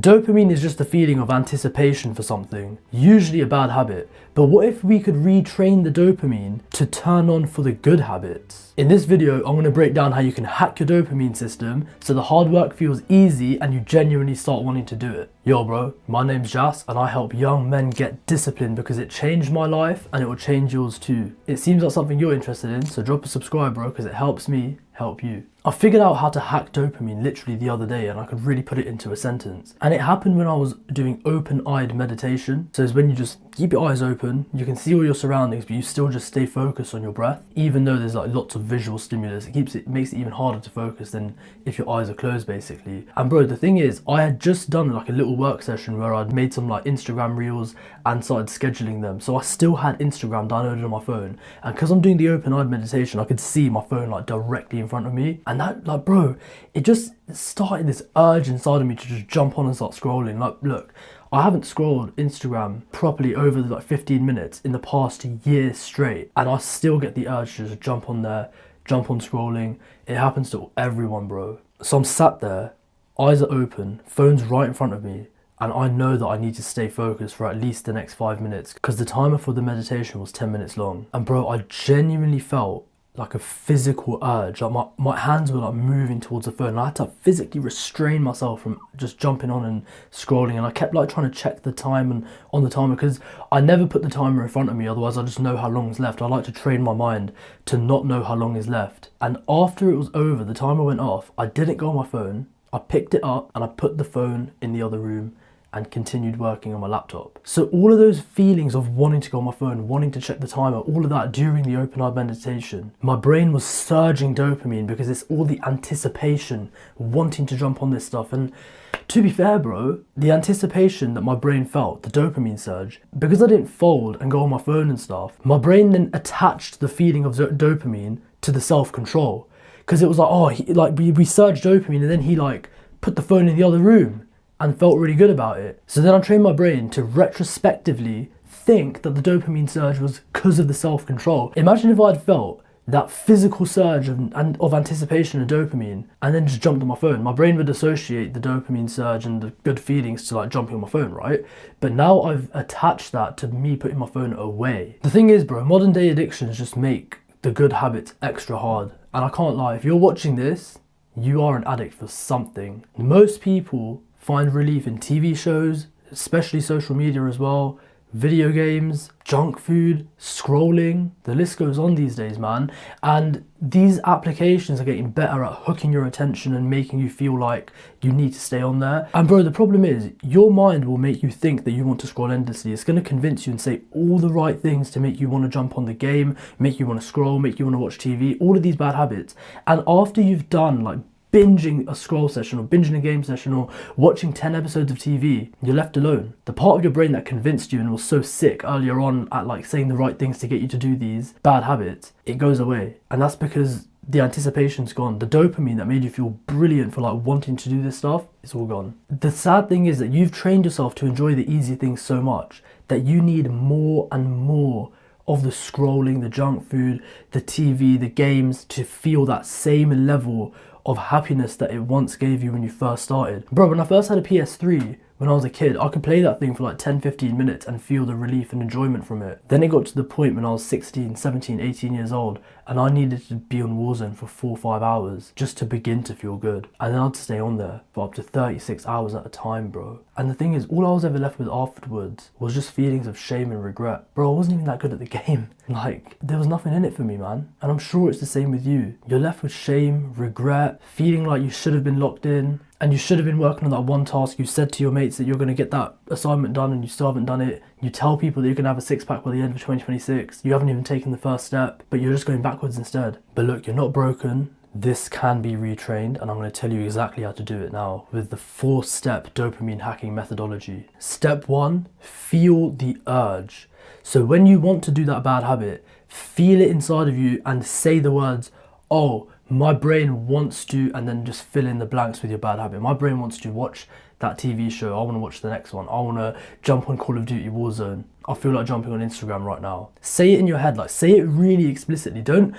Dopamine is just the feeling of anticipation for something, usually a bad habit. But what if we could retrain the dopamine to turn on for the good habits? In this video, I'm going to break down how you can hack your dopamine system so the hard work feels easy and you genuinely start wanting to do it. Yo bro, my name's Jas and I help young men get disciplined because it changed my life and it will change yours too. It seems like something you're interested in, so drop a subscribe bro, because it helps me help you. I figured out how to hack dopamine literally the other day and I could really put it into a sentence. And it happened when I was doing open-eyed meditation. So it's when you just keep your eyes open, you can see all your surroundings, but you still just stay focused on your breath. Even though there's like lots of visual stimulus, it makes it even harder to focus than if your eyes are closed basically. And bro, the thing is, I had just done like a little work session where I'd made some like Instagram reels and started scheduling them. So I still had Instagram downloaded on my phone. And because I'm doing the open-eyed meditation, I could see my phone like directly in front of me. And that, like bro, it just started this urge inside of me to just jump on and start scrolling. Like look, I haven't scrolled Instagram properly over like 15 minutes in the past year straight, and I still get the urge to just jump on there, jump on scrolling. It happens to everyone bro. So I'm sat there, eyes are open, phone's right in front of me, and I know that I need to stay focused for at least the next 5 minutes because the timer for the meditation was 10 minutes long. And bro, I genuinely felt like a physical urge, like my hands were like moving towards the phone and I had to physically restrain myself from just jumping on and scrolling. And I kept like trying to check the time and on the timer because I never put the timer in front of me, otherwise I just know how long is left. I like to train my mind to not know how long is left. And after it was over, the timer went off, I didn't go on my phone, I picked it up and I put the phone in the other room and continued working on my laptop. So all of those feelings of wanting to go on my phone, wanting to check the timer, all of that during the open-eyed meditation, my brain was surging dopamine because it's all the anticipation, wanting to jump on this stuff. And to be fair bro, the anticipation that my brain felt, the dopamine surge, because I didn't fold and go on my phone and stuff, my brain then attached the feeling of dopamine to the self-control. Because it was like, oh, we surged dopamine and then he like put the phone in the other room and felt really good about it. So then I trained my brain to retrospectively think that the dopamine surge was because of the self-control. Imagine if I'd felt that physical surge of anticipation and dopamine and then just jumped on my phone. My brain would associate the dopamine surge and the good feelings to like jumping on my phone, right? But now I've attached that to me putting my phone away. The thing is bro, modern day addictions just make the good habits extra hard. And I can't lie, if you're watching this, you are an addict for something. Most people find relief in TV shows, especially social media as well, video games, junk food, scrolling. The list goes on these days, man. And these applications are getting better at hooking your attention and making you feel like you need to stay on there. And bro, the problem is your mind will make you think that you want to scroll endlessly. It's going to convince you and say all the right things to make you want to jump on the game, make you want to scroll, make you want to watch TV, all of these bad habits. And after you've done like binging a scroll session or binging a game session or watching 10 episodes of TV, you're left alone. The part of your brain that convinced you and was so sick earlier on at like saying the right things to get you to do these bad habits, it goes away. And that's because the anticipation's gone. The dopamine that made you feel brilliant for like wanting to do this stuff, it's all gone. The sad thing is that you've trained yourself to enjoy the easy things so much that you need more and more of the scrolling, the junk food, the TV, the games to feel that same level of happiness that it once gave you when you first started. Bro, when I first had a PS3 when I was a kid, I could play that thing for like 10-15 minutes and feel the relief and enjoyment from it. Then it got to the point when I was 16, 17, 18 years old and I needed to be on Warzone for 4 or 5 hours just to begin to feel good. And then I'd stay on there for up to 36 hours at a time, bro. And the thing is, all I was ever left with afterwards was just feelings of shame and regret. Bro, I wasn't even that good at the game. Like, there was nothing in it for me, man. And I'm sure it's the same with you. You're left with shame, regret, feeling like you should have been locked in and you should have been working on that one task. You said to your mates that you're going to get that assignment done and you still haven't done it. You tell people that you're going to have a six-pack by the end of 2026. You haven't even taken the first step, but you're just going backwards instead. But look, you're not broken. This can be retrained, and I'm going to tell you exactly how to do it now with the 4-step dopamine hacking methodology. Step 1, feel the urge. So when you want to do that bad habit, feel it inside of you and say the words, oh, my brain wants to, and then just fill in the blanks with your bad habit. My brain wants to watch that TV show. I want to watch the next one. I want to jump on Call of Duty Warzone. I feel like jumping on Instagram right now. Say it in your head, like say it really explicitly. Don't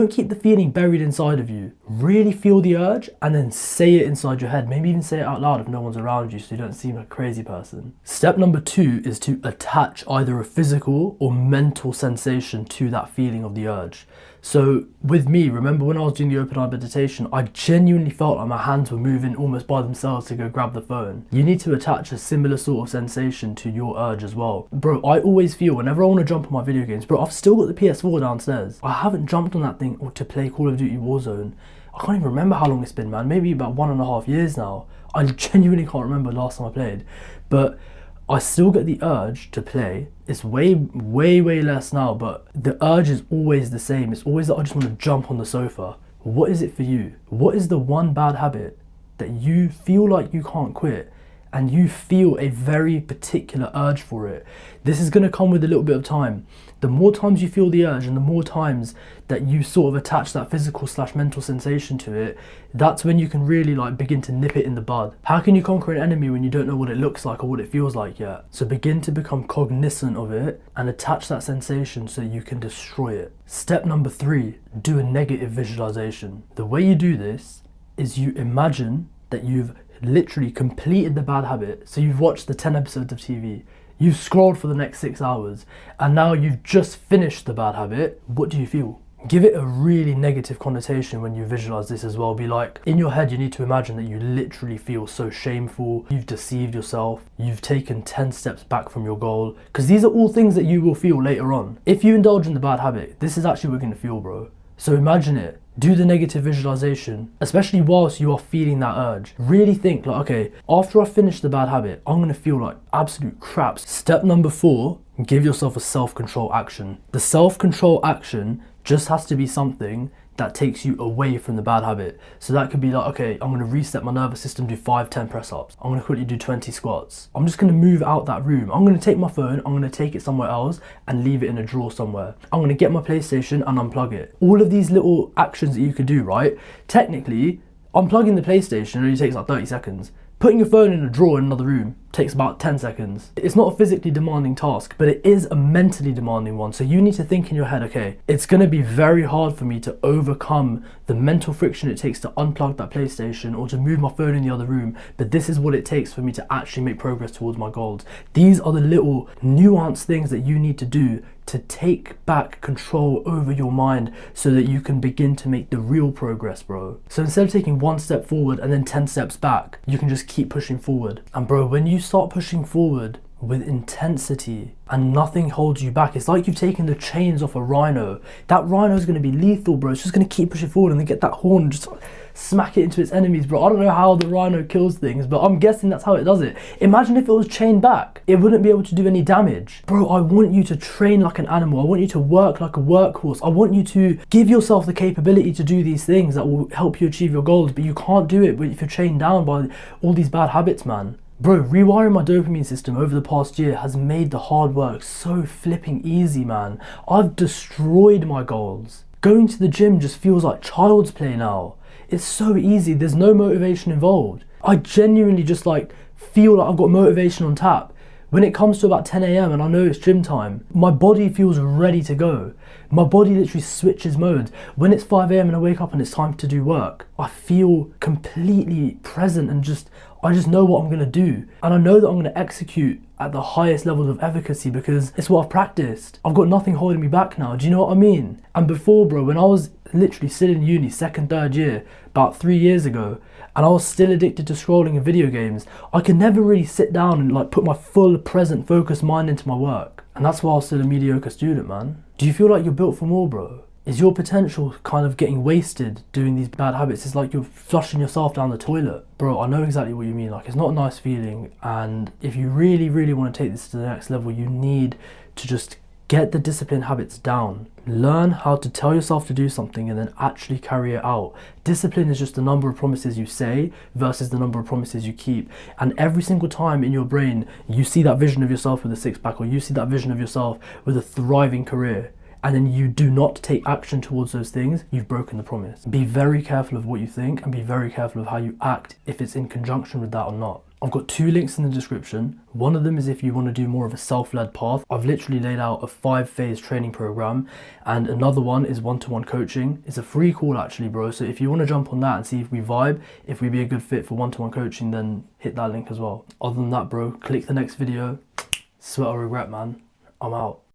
keep the feeling buried inside of you. Really feel the urge and then say it inside your head. Maybe even say it out loud if no one's around you so you don't seem like a crazy person. Step number 2 is to attach either a physical or mental sensation to that feeling of the urge. So with me, remember when I was doing the open eye meditation, I genuinely felt like my hands were moving almost by themselves to go grab the phone. You need to attach a similar sort of sensation to your urge as well. Bro, I always feel whenever I want to jump on my video games, bro, I've still got the PS4 downstairs. I haven't jumped on that thing to play Call of Duty Warzone. I can't even remember how long it's been, man. Maybe about 1.5 years now. I genuinely can't remember the last time I played. But I still get the urge to play. It's way less now, but the urge is always the same. It's always that I just want to jump on the sofa. What is it for you? What is the one bad habit that you feel like you can't quit and you feel a very particular urge for it? This is going to come with a little bit of time. The more times you feel the urge and the more times that you sort of attach that physical / mental sensation to it, that's when you can really like begin to nip it in the bud. How can you conquer an enemy when you don't know what it looks like or what it feels like yet? So begin to become cognizant of it and attach that sensation so you can destroy it. Step number 3, do a negative visualization. The way you do this is you imagine that you've literally completed the bad habit. So you've watched the 10 episodes of TV, you've scrolled for the next 6 hours, and now you've just finished the bad habit. What do you feel? Give it a really negative connotation when you visualize this as well. Be like, in your head, you need to imagine that you literally feel so shameful, you've deceived yourself, you've taken 10 steps back from your goal, because these are all things that you will feel later on. If you indulge in the bad habit, this is actually what you're gonna feel, bro. So imagine it. Do the negative visualization, especially whilst you are feeling that urge. Really think like, okay, after I finish the bad habit, I'm gonna feel like absolute crap. Step number 4, give yourself a self-control action. The self-control action just has to be something that takes you away from the bad habit. So that could be like, okay, I'm gonna reset my nervous system, do 5-10 press-ups. I'm gonna quickly do 20 squats. I'm just gonna move out that room. I'm gonna take my phone, I'm gonna take it somewhere else and leave it in a drawer somewhere. I'm gonna get my PlayStation and unplug it. All of these little actions that you could do, right? Technically, unplugging the PlayStation only takes like 30 seconds. Putting your phone in a drawer in another room takes about 10 seconds. It's not a physically demanding task, but it is a mentally demanding one. So you need to think in your head, okay, it's gonna be very hard for me to overcome the mental friction it takes to unplug that PlayStation or to move my phone in the other room, but this is what it takes for me to actually make progress towards my goals. These are the little nuanced things that you need to do to take back control over your mind so that you can begin to make the real progress, bro. So instead of taking 1 step forward and then 10 steps back, you can just keep pushing forward. And bro, when you start pushing forward with intensity and nothing holds you back, it's like you've taken the chains off a rhino. That rhino is going to be lethal, bro. It's just going to keep pushing forward and then get that horn and just smack it into its enemies, bro. I don't know how the rhino kills things, but I'm guessing that's how it does it. Imagine if it was chained back. It wouldn't be able to do any damage. Bro, I want you to train like an animal. I want you to work like a workhorse. I want you to give yourself the capability to do these things that will help you achieve your goals, but you can't do it if you're chained down by all these bad habits, man. Bro, rewiring my dopamine system over the past year has made the hard work so flipping easy, man. I've destroyed my goals. Going to the gym just feels like child's play now. It's so easy, there's no motivation involved. I genuinely just like feel like I've got motivation on tap. When it comes to about 10 AM and I know it's gym time, my body feels ready to go. My body literally switches modes. When it's 5 AM and I wake up and it's time to do work, I feel completely present and I just know what I'm gonna do. And I know that I'm gonna execute at the highest levels of efficacy because it's what I've practiced. I've got nothing holding me back now, do you know what I mean? And before, bro, when I was literally still in uni, 2nd, 3rd year, about 3 years ago, and I was still addicted to scrolling and video games, I could never really sit down and like put my full present focused mind into my work. And that's why I was still a mediocre student, man. Do you feel like you're built for more, bro? Is your potential kind of getting wasted doing these bad habits? It's like you're flushing yourself down the toilet. Bro, I know exactly what you mean. Like, it's not a nice feeling. And if you really, really want to take this to the next level, you need to just get the discipline habits down. Learn how to tell yourself to do something and then actually carry it out. Discipline is just the number of promises you say versus the number of promises you keep. And every single time in your brain, you see that vision of yourself with a 6-pack, or you see that vision of yourself with a thriving career, and then you do not take action towards those things, you've broken the promise. Be very careful of what you think and be very careful of how you act if it's in conjunction with that or not. I've got 2 links in the description. One of them is if you want to do more of a self-led path. I've literally laid out a 5-phase training program, and another one is one-to-one coaching. It's a free call actually, bro. So if you want to jump on that and see if we vibe, if we be a good fit for one-to-one coaching, then hit that link as well. Other than that, bro, click the next video. Sweat or regret, man. I'm out.